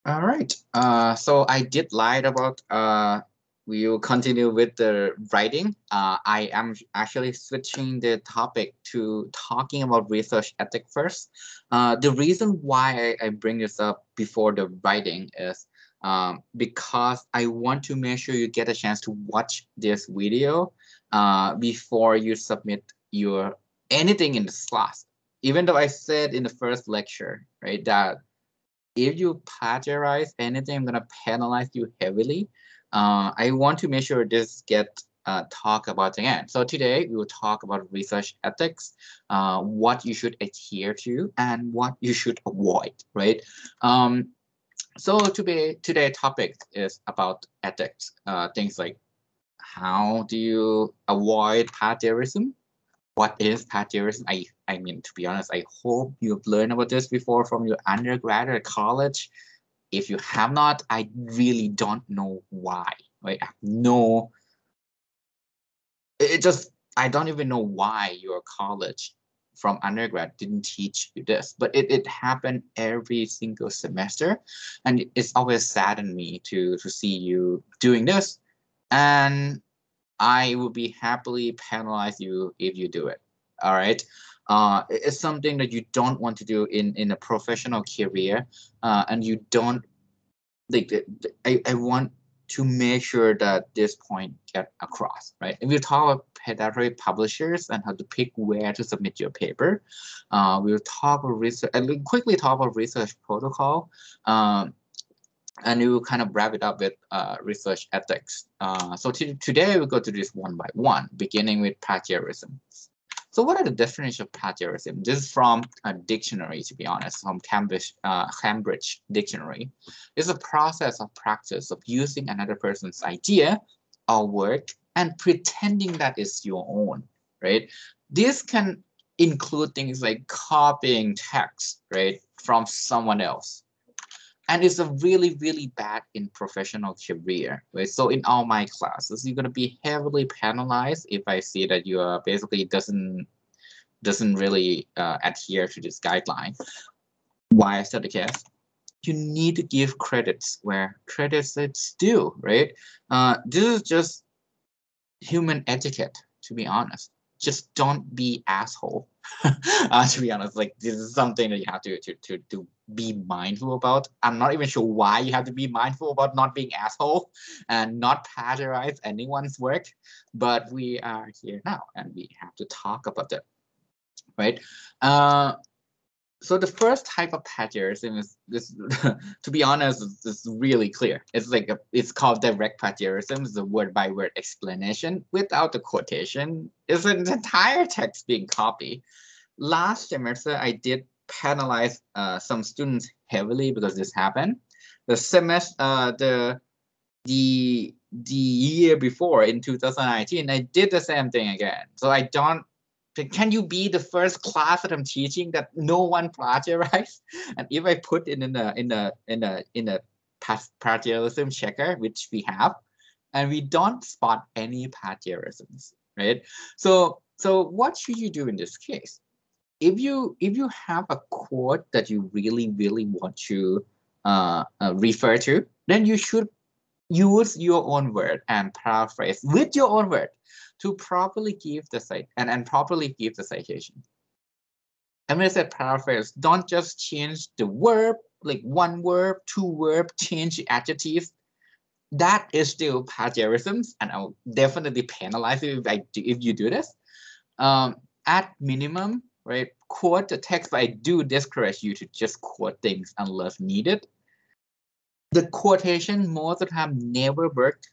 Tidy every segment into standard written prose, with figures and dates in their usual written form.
All right. So I did lied about we will continue with the writing. I am actually switching the topic to talking about research ethic first. The reason why I bring this up before the writing is because I want to make sure you get a chance to watch this video before you submit your anything in this class. Even though I said in the first lecture, right, that if you plagiarize anything, I'm gonna penalize you heavily. I want to make sure this get talk about again. So today we will talk about research ethics, what you should adhere to and what you should avoid, right? So today topic is about ethics, things like how do you avoid plagiarism? What is plagiarism? I mean, to be honest, I hope you've learned about this before from your undergrad or college. If you have not, I really don't know why. Right? I have no, it just, I don't even know why your college from undergrad didn't teach you this, but it happened every single semester. And it's always saddened me to see you doing this. And I will be happily penalize you if you do it. All right. It's something that you don't want to do in a professional career, and you don't like. I want to make sure that this point get across, right? If we talk about pediatric publishers and how to pick where to submit your paper, we'll talk about research. And we'll quickly talk about research protocol. And we will kind of wrap it up with research ethics. So today we'll go to this one by one, beginning with plagiarism. So what are the definitions of plagiarism? This is from a dictionary, to be honest, from Cambridge Dictionary. It's a process or practice of using another person's idea or work and pretending that it's your own, right? This can include things like copying text, right, from someone else, and it's a really bad in professional career, right? So in all my classes you're going to be heavily penalized if I see that you are basically doesn't really adhere to this guideline. Why is that the case? You need to give credits where credits is due, right? This is just human etiquette, to be honest. Just don't be asshole. To be honest, like this is something that you have to be mindful about. I'm not even sure why you have to be mindful about not being asshole and not plagiarize anyone's work, but we are here now and we have to talk about it, right? Uh, so the first type of plagiarism is this. To be honest, it's really clear. It's like it's called direct plagiarism. It's a word by word explanation without the quotation. It's an entire text being copied. Last semester, I did penalize some students heavily because this happened. The semester, the year before in 2019, I did the same thing again. So I don't. Can you be the first class that I'm teaching that no one plagiarized? And if I put it in a plagiarism checker, which we have, and we don't spot any plagiarisms, right? So what should you do in this case? If you have a quote that you really want to refer to, then you should use your own word and paraphrase with your own word to properly give the cite and properly give the citation. And when I said paraphrase, don't just change the verb, like one verb, two verb, change the adjectives. That is still plagiarisms, and I'll definitely penalize you if you do this. At minimum, right? Quote the text, but I do discourage you to just quote things unless needed. The quotation most of the time never worked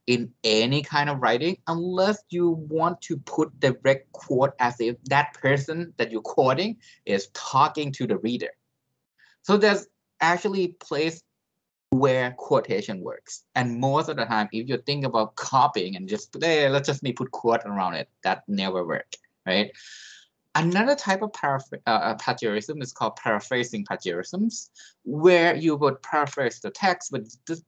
in any kind of writing unless you want to put direct quote as if that person that you're quoting is talking to the reader. So there's actually place where quotation works. And most of the time, if you think about copying and just hey, let's just me put quote around it, that never work, right? Another type of plagiarism is called paraphrasing plagiarisms, where you would paraphrase the text, but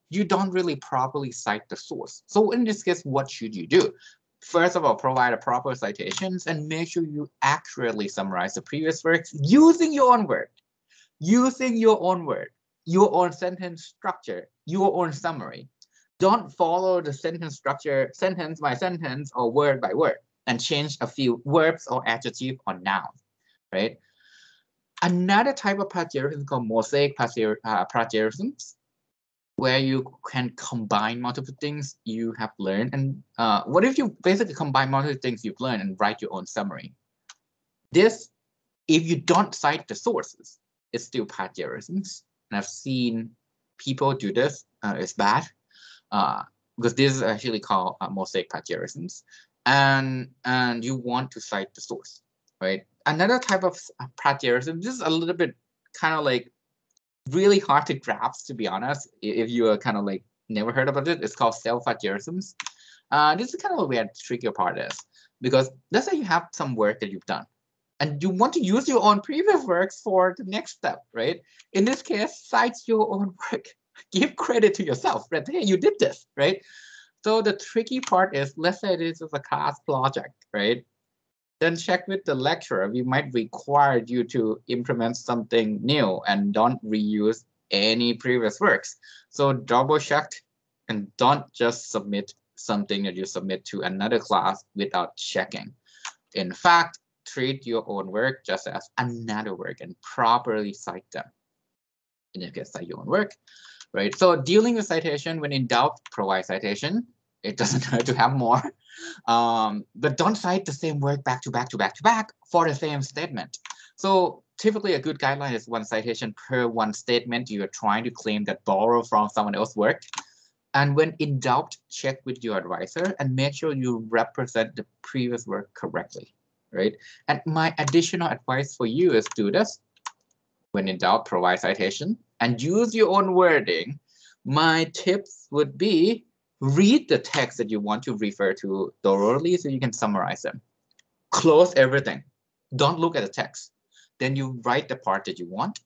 you don't really properly cite the source. So in this case, what should you do? First of all, provide a proper citations and make sure you accurately summarize the previous works using your own word. Using your own word. your own sentence structure, your own summary. Don't follow the sentence structure sentence by sentence or word by word and change a few verbs or adjective or noun, right? Another type of plagiarism called mosaic plagiarisms, where you can combine multiple things you have learned. And what if you basically combine multiple things you've learned and write your own summary? This, if you don't cite the sources, it's still plagiarisms. And I've seen people do this. It's bad because this is actually called mosaic plagiarisms. And you want to cite the source, right? Another type of plagiarism, this is a little bit kind of like really hard to grasp, to be honest, if you are kind of like never heard about it. It's called self-plagiarisms. This is kind of where the trickier part is, because let's say you have some work that you've done and you want to use your own previous works for the next step, right? In this case, cite your own work. Give credit to yourself, right? Hey, you did this, right? So the tricky part is, let's say this is a class project, right? Then check with the lecturer. We might require you to implement something new and don't reuse any previous works. So double check and don't just submit something that you submit to another class without checking. In fact, treat your own work just as another work and properly cite them. In this case, cite your own work, right? So dealing with citation, when in doubt, provide citation. It doesn't hurt to have more. But don't cite the same work back to back for the same statement. So typically a good guideline is one citation per one statement you are trying to claim that borrow from someone else's work. And when in doubt, check with your advisor and make sure you represent the previous work correctly, right? And my additional advice for you is do this. When in doubt, provide citation and use your own wording. My tips would be, read the text that you want to refer to thoroughly so you can summarize them. Close everything. Don't look at the text. Then you write the part that you want.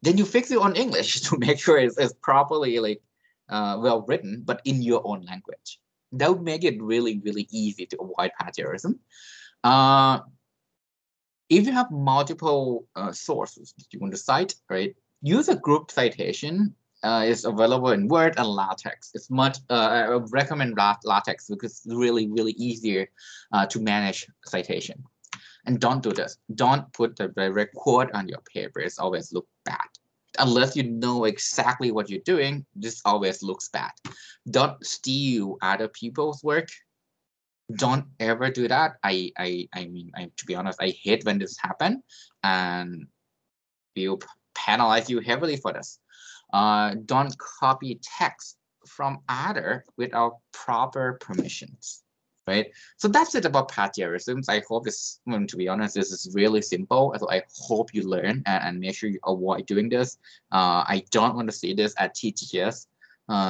Then you fix it on English to make sure it's properly like well written, but in your own language. That would make it really, really easy to avoid plagiarism. If you have multiple sources that you want to cite, right? Use a group citation. Is available in Word and LaTeX. It's much, I recommend LaTeX because it's really, really easier to manage citation. And don't do this. Don't put the direct quote on your paper. It's always look bad. Unless you know exactly what you're doing, this always looks bad. Don't steal other people's work. Don't ever do that. I mean, to be honest, I hate when this happens, and we'll penalize you heavily for this. Don't copy text from other without proper permissions, right? So that's it about plagiarisms. I hope this, to be honest, this is really simple. So I hope you learn and make sure you avoid doing this. I don't want to see this at TGGS.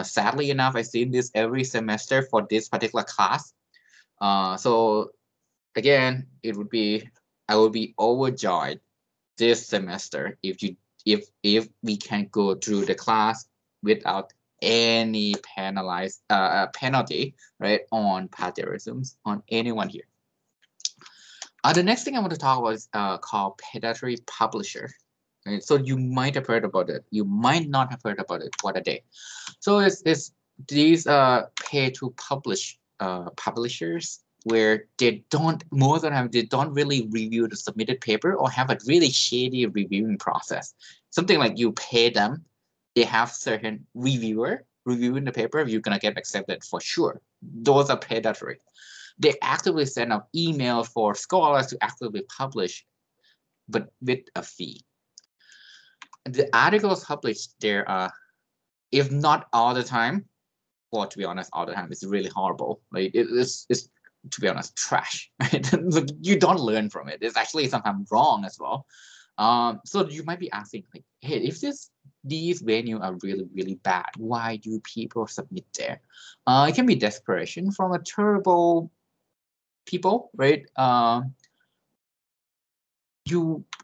Sadly enough, I see this every semester for this particular class. So again, it would be, I would be overjoyed this semester if we can go through the class without any penalty, right, on plagiarisms on anyone here. The next thing I want to talk about is called Pediatric Publisher. Right? So you might have heard about it. You might not have heard about it. What a day. So it's these pay to publish publishers where they don't, most of the time, they don't really review the submitted paper or have a really shady reviewing process. Something like you pay them, they have certain reviewer reviewing the paper, you're gonna get accepted for sure. Those are predatory. They actively send out emails for scholars to actively publish, but with a fee. The articles published there are, if not all the time, well, to be honest, all the time, it's really horrible. Like it's to be honest, trash. Right? You don't learn from it. It's actually sometimes wrong as well. So you might be asking, like, hey, if these venues are really, really bad, why do people submit there? It can be desperation from a terrible people, right?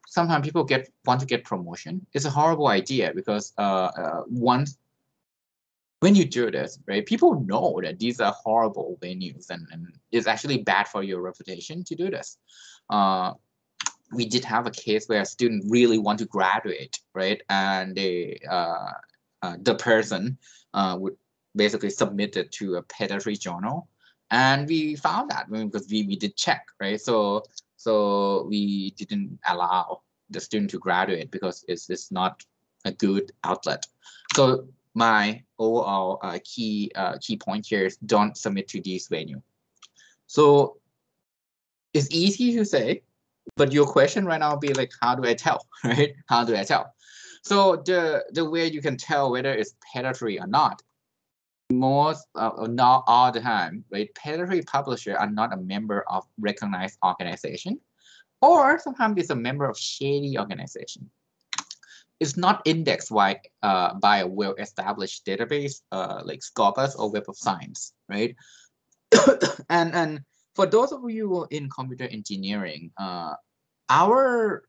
Sometimes people want to get promotion. It's a horrible idea because once when you do this, right, people know that these are horrible venues and it's actually bad for your reputation to do this. We did have a case where a student really want to graduate, right, and they the person would basically submit it to a pediatric journal, and we found that because we did check, right? So we didn't allow the student to graduate because it's not a good outlet. So my overall key point here is don't submit to this venue. So it's easy to say, but your question right now will be like, how do I tell, right? How do I tell? So the way you can tell whether it's pediatric or not, most not all the time, right? Pediatric publisher are not a member of recognized organization, or sometimes it's a member of shady organization. It's not indexed by a well-established database like Scopus or Web of Science, right? and for those of you in computer engineering, our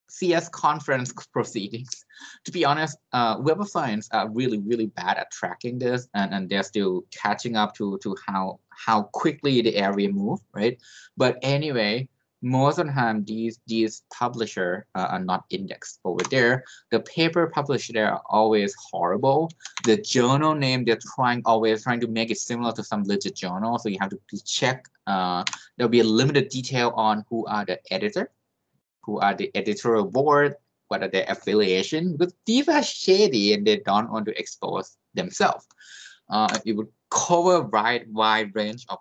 CS conference proceedings, to be honest, Web of Science are really, really bad at tracking this, and they're still catching up to how quickly the area move, right? But anyway, most of the time, these publishers are not indexed over there. The paper published there are always horrible. The journal name, they're always trying to make it similar to some legit journal, so you have to check. There'll be a limited detail on who are the editor, who are the editorial board, what are their affiliation, because these are shady and they don't want to expose themselves. It would cover wide range of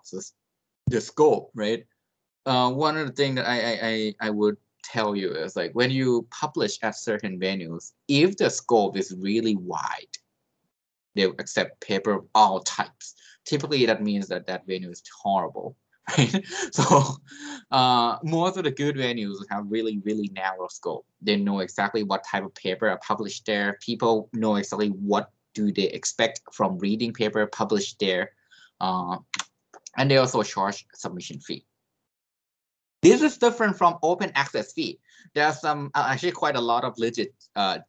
the scope, right? One of the things that I would tell you is like when you publish at certain venues, if the scope is really wide, they will accept paper of all types. Typically, that means that venue is horrible. Right? So most of the good venues have really, really narrow scope. They know exactly what type of paper are published there. People know exactly what do they expect from reading paper published there. And they also charge submission fee. This is different from open access fee. There are some, actually quite a lot of legit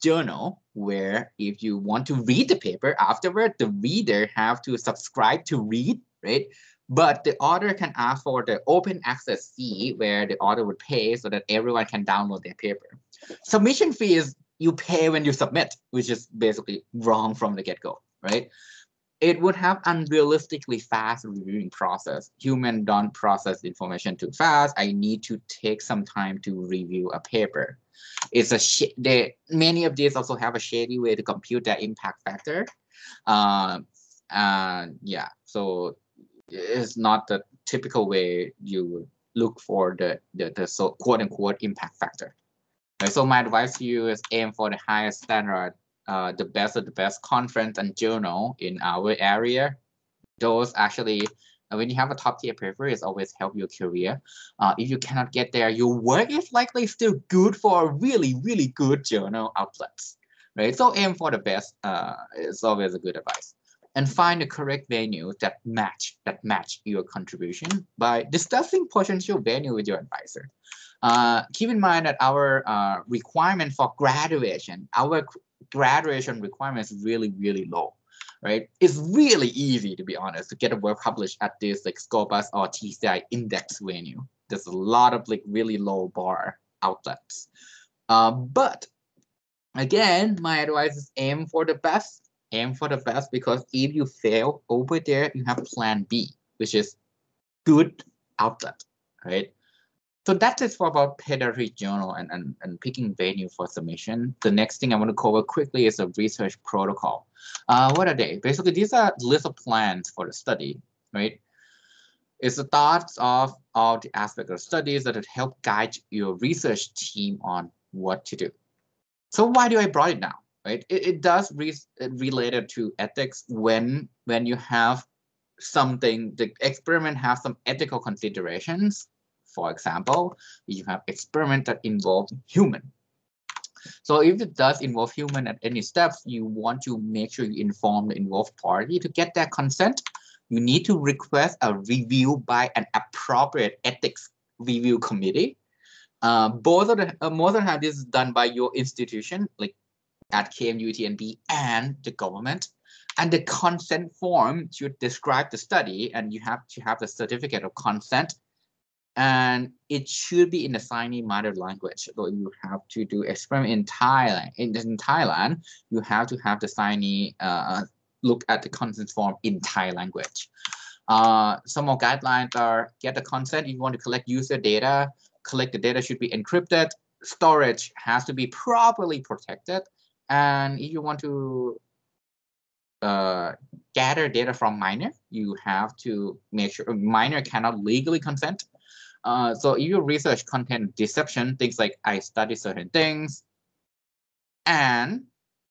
journal where if you want to read the paper afterward, the reader have to subscribe to read, right? But the author can ask for the open access fee where the author would pay so that everyone can download their paper. Submission fee is you pay when you submit, which is basically wrong from the get-go, right? It would have unrealistically fast reviewing process. Human don't process information too fast. I need to take some time to review a paper. It's many of these also have a shady way to compute their impact factor. Yeah, so it's not the typical way you would look for the so quote unquote impact factor. Right, so my advice to you is aim for the highest standard, the best of the best conference and journal in our area. Those actually, when you have a top tier paper, it's always help your career. If you cannot get there, your work is likely still good for a really, really good journal outlets, right? So aim for the best. It's always a good advice. And find the correct venue that match your contribution by discussing potential venue with your advisor. Keep in mind that our requirement for graduation, our graduation requirement is really, really low, right? It's really easy, to be honest, to get a work published at this like Scopus or TCI index venue. There's a lot of like really low bar outlets. But again, my advice is aim for the best. Aim for the best, because if you fail over there, you have plan B, which is good outlet, right? So that's it for about pediatric journal and picking venue for submission. The next thing I want to cover quickly is a research protocol. What are they? Basically, these are list of plans for the study, right? It's the thoughts of all the aspects of studies that would help guide your research team on what to do. So why do I brought it now, right? It does related to ethics when you have something, the experiment has some ethical considerations. For example, you have experiment that involve human. So if it does involve human at any steps, you want to make sure you inform the involved party to get their consent. You need to request a review by an appropriate ethics review committee. Most of the time, this is done by your institution, like at KMU, UTNB, and the government. And the consent form should describe the study, and you have to have the certificate of consent and it should be in the Sini mother language. So you have to do experiment in Thailand. In Thailand, you have to have the Sini look at the consent form in Thai language. Some more guidelines are: get the consent if you want to collect user data. Collect the data should be encrypted. Storage has to be properly protected. And if you want to gather data from minor, you have to make sure minor cannot legally consent. So if you research content deception, things like I study certain things, and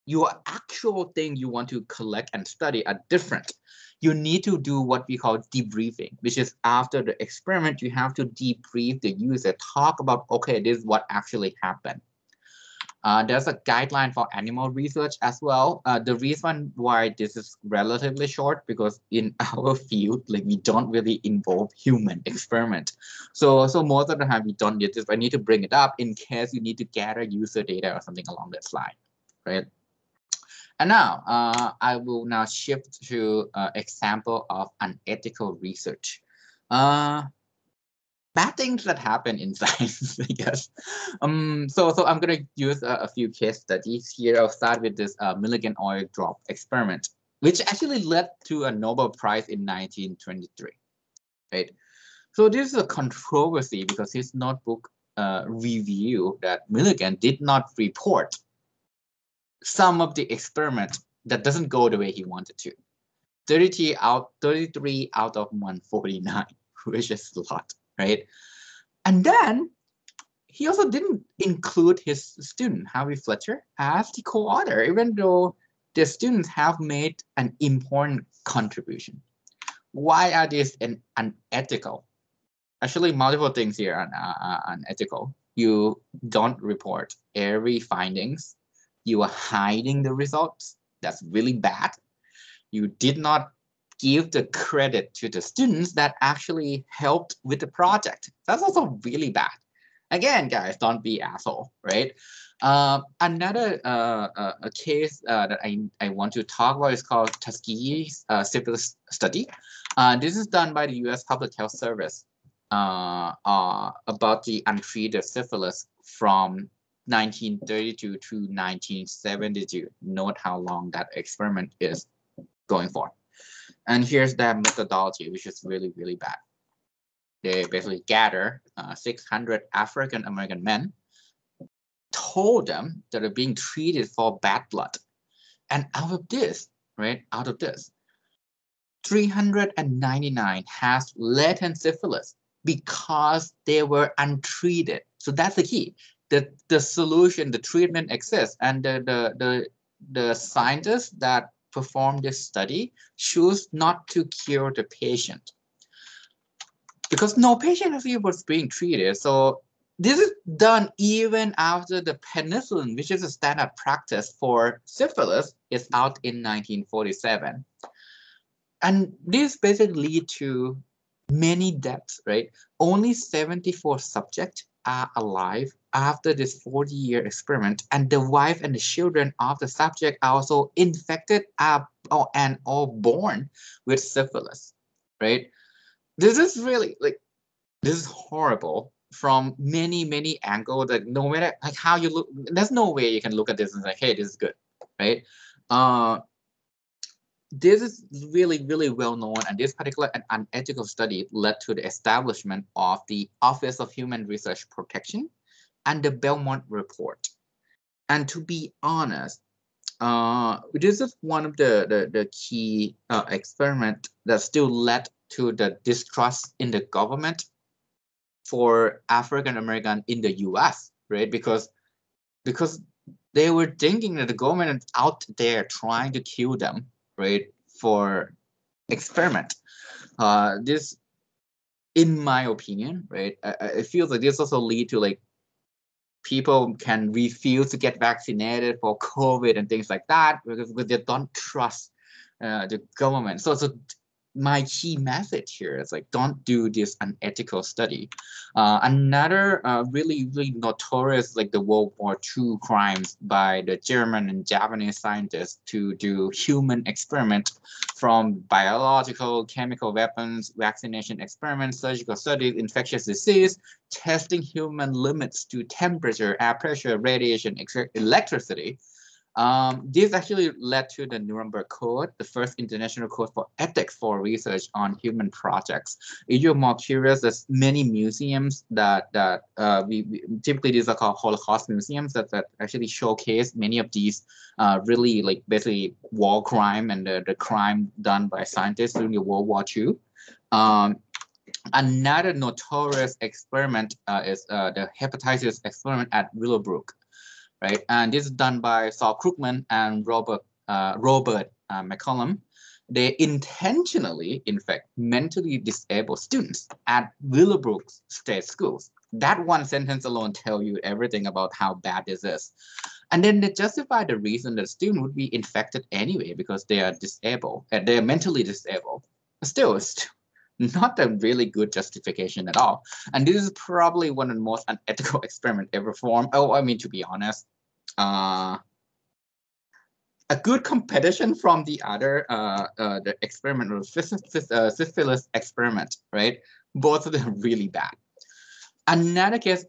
your actual thing you want to collect and study are different, you need to do what we call debriefing, which is after the experiment, you have to debrief the user, talk about, okay, this is what actually happened. There's a guideline for animal research as well. The reason why this is relatively short, because in our field, like we don't really involve human experiment. So most of the time we don't need this, but I need to bring it up in case you need to gather user data or something along that line, right? And now I will now shift to example of unethical research. Bad things that happen in science, I guess. So I'm gonna use a few case studies here. I'll start with this Milligan oil drop experiment, which actually led to a Nobel Prize in 1923. Right. So this is a controversy because his notebook revealed that Milligan did not report some of the experiment that doesn't go the way he wanted to. 33 out of 149, which is a lot, right? And then he also didn't include his student, Harvey Fletcher, as the co-author, even though the students have made an important contribution. Why are these unethical? Actually, multiple things here are unethical. You don't report every findings. You are hiding the results. That's really bad. You did not give the credit to the students that actually helped with the project. That's also really bad. Again, guys, don't be asshole, right? Another a case that I want to talk about is called Tuskegee syphilis study. This is done by the U.S. Public Health Service about the untreated syphilis from 1932 to 1972. Note how long that experiment is going for. And here's their methodology, which is really, really bad. They basically gather 600 African American men, told them that they're being treated for bad blood. And out of this, 399 has latent syphilis because they were untreated. So that's the key. The solution, the treatment exists, and the scientists that perform this study choose not to cure the patient because no patient actually was being treated. So this is done even after the penicillin, which is a standard practice for syphilis, is out in 1947. And this basically lead to many deaths, right? Only 74 subjects are alive after this 40-year experiment, and the wife and the children of the subject are also infected and all born with syphilis, right? This is really this is horrible from many angles. Like no matter like how you look, there's no way you can look at this and say, hey, this is good, right? This is really well known, and this particular unethical study led to the establishment of the Office of Human Research Protection and the Belmont Report. And to be honest, this is one of the key experiment that still led to the distrust in the government for African American in the U.S., right? Because they were thinking that the government is out there trying to kill them, right, for experiment. This, in my opinion, right, I feel like this also lead to like people can refuse to get vaccinated for COVID and things like that because they don't trust the government. So my key message here is like, don't do this unethical study. Another really notorious, like the World War II crimes by the German and Japanese scientists to do human experiment, from biological, chemical weapons, vaccination experiments, surgical studies, infectious disease, testing human limits to temperature, air pressure, radiation, electricity. This actually led to the Nuremberg Code, the first international code for ethics for research on human projects. If you're more curious, there's many museums that we typically, these are called Holocaust museums that actually showcase many of these really like basically war crime and the crime done by scientists during the World War II. Another notorious experiment is the hepatitis experiment at Willowbrook. Right, and this is done by Saul Krugman and Robert McCollum. They intentionally, in fact, mentally disable students at Willowbrook State Schools. That one sentence alone tells you everything about how bad this is. And then they justify the reason that students would be infected anyway because they are disabled, and they are mentally disabled. Still, it's not a really good justification at all. And this is probably one of the most unethical experiments ever performed. Oh, I mean, to be honest, a good competition from the other the experiment or syphilis experiment, right? Both of them really bad. Another case,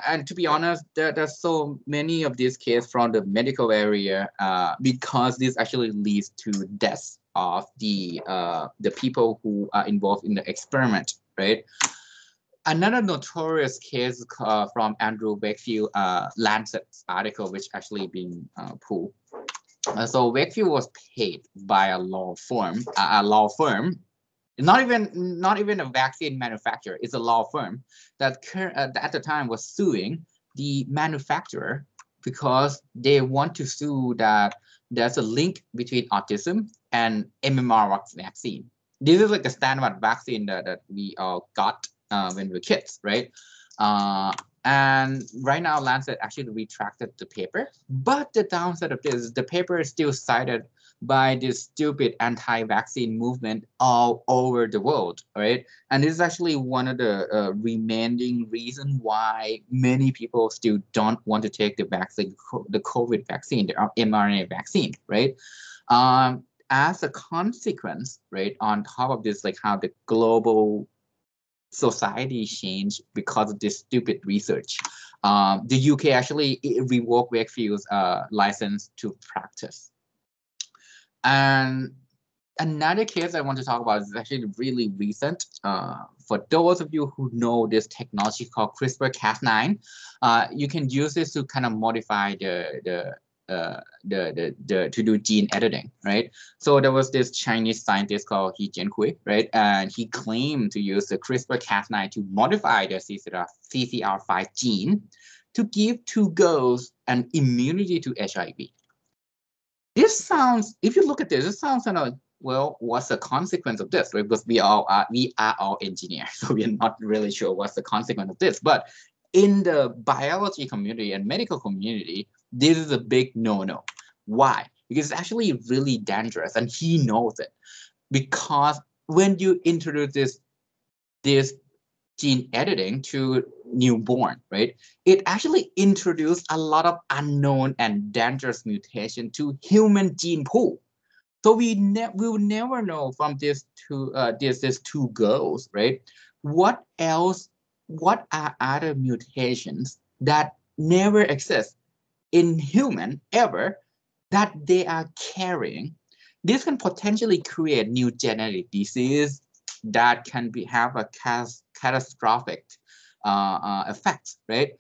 and to be honest, there's so many of these cases from the medical area because this actually leads to deaths of the people who are involved in the experiment, right? Another notorious case from Andrew Wakefield Lancet article, which actually being pulled. So Wakefield was paid by a law firm, not even a vaccine manufacturer. It's a law firm that at the time was suing the manufacturer because they want to sue that there's a link between autism and MMR vaccine. This is like the standard vaccine that we all got when we were kids, right? And right now, Lancet actually retracted the paper. But the downside of this is the paper is still cited by this stupid anti-vaccine movement all over the world, right? And this is actually one of the remaining reasons why many people still don't want to take the vaccine, the COVID vaccine, the mRNA vaccine, right? As a consequence, right, on top of this, like how the global society changed because of this stupid research. The UK actually revoked Wakefield's license to practice. And another case I want to talk about is actually really recent. For those of you who know this technology called CRISPR-Cas9, you can use this to kind of modify to do gene editing, right? So there was this Chinese scientist called He Jiankui, right? And he claimed to use the CRISPR-Cas9 to modify the CCR5 gene to give two girls an immunity to HIV. This sounds, if you look at this, it sounds kind of, well, what's the consequence of this, right? Because we are all engineers, so we are not really sure what's the consequence of this. But in the biology community and medical community, this is a big no-no. Why? Because it's actually really dangerous, and he knows it. Because when you introduce this gene editing to newborn, right, it actually introduced a lot of unknown and dangerous mutation to human gene pool. So we will never know from these two girls, right, what are other mutations that never exist in human ever that they are carrying. This can potentially create new genetic disease that can have a catastrophic effects, right?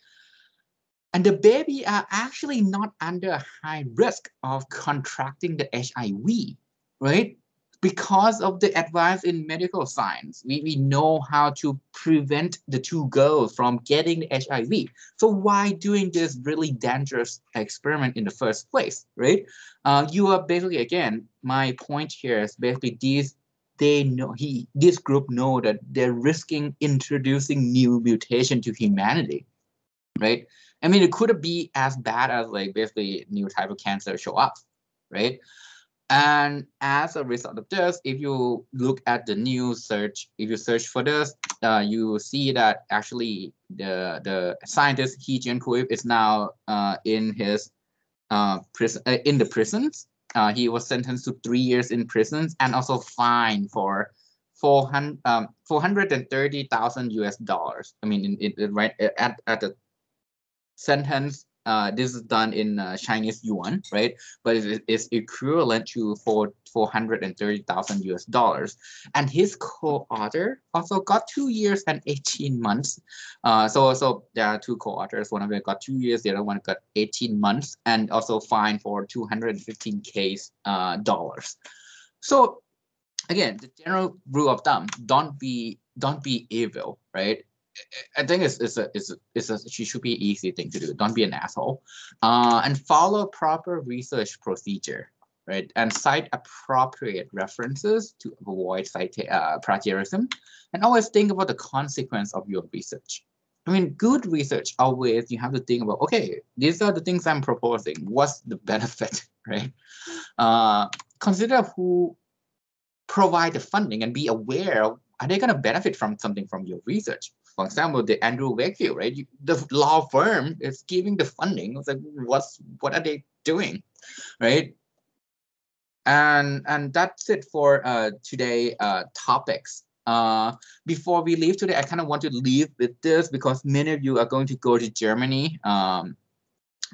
And the baby are actually not under high risk of contracting the HIV, right? Because of the advance in medical science, we know how to prevent the two girls from getting the HIV. So why doing this really dangerous experiment in the first place, right? You are basically, again, my point here is basically this group know that they're risking introducing new mutation to humanity, right? I mean, it could be as bad as like basically new type of cancer show up, right? And as a result of this, if you look at the new search, if you search for this, you see that actually the scientist He Jiankui is now in his prison in the prisons. He was sentenced to 3 years in prisons and also fined for 430,000 US dollars. I mean, right at the sentence, this is done in Chinese yuan, right? But it's equivalent to 430,000 US dollars. And his co-author also got 2 years and 18 months. So there are two co-authors. One of them got 2 years, the other one got 18 months, and also fined for 215K dollars. So again, the general rule of thumb: don't be evil, right? I think she should be an easy thing to do. Don't be an asshole, and follow proper research procedure, right? And cite appropriate references to avoid plagiarism, and always think about the consequence of your research. I mean, good research always you have to think about. Okay, these are the things I'm proposing. What's the benefit, right? Consider who provide the funding and be aware of, are they going to benefit from something from your research? For example, the Andrew Wakefield, right? The law firm is giving the funding. It's like, what are they doing, right? And that's it for today topics. Before we leave today, I kind of want to leave with this because many of you are going to go to Germany,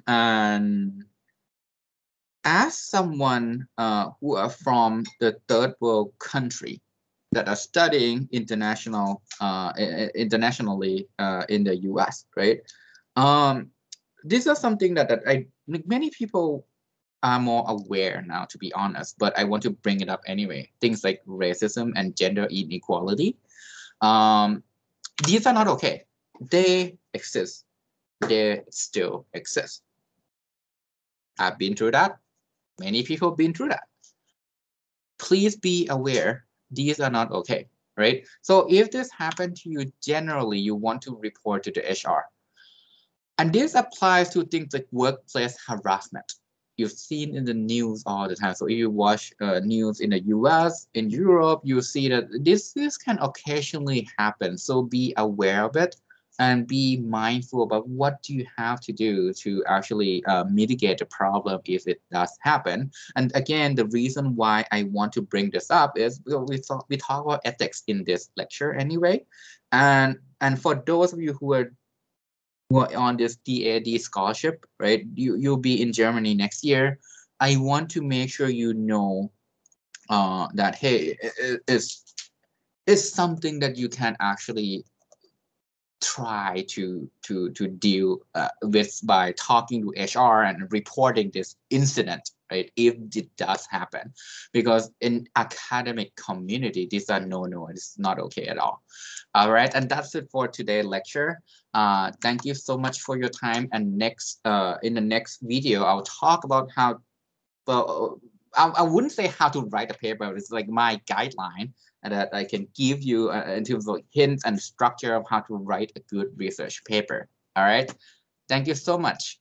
and as someone who are from the third world country that are studying internationally in the US, right? These are something that many people are more aware now, to be honest, but I want to bring it up anyway. Things like racism and gender inequality. These are not okay. They exist. They still exist. I've been through that. Many people have been through that. Please be aware, these are not okay, right? So if this happened to you, generally you want to report to the HR. And this applies to things like workplace harassment. You've seen in the news all the time. So if you watch news in the US, in Europe, you see that this can occasionally happen. So be aware of it and be mindful about what do you have to do to actually mitigate the problem if it does happen. And again, the reason why I want to bring this up is we talk about ethics in this lecture anyway. And for those of you who are on this DAD scholarship, right? You'll be in Germany next year. I want to make sure you know that hey, it's something that you can actually try to deal with by talking to HR and reporting this incident, right? If it does happen, because in academic community, these are no, it's not okay at all. All right, and that's it for today's lecture. Thank you so much for your time. And next, in the next video, I'll talk about how, well, I wouldn't say how to write a paper, but it's like my guideline that I can give you in terms of hints and structure of how to write a good research paper. All right. Thank you so much.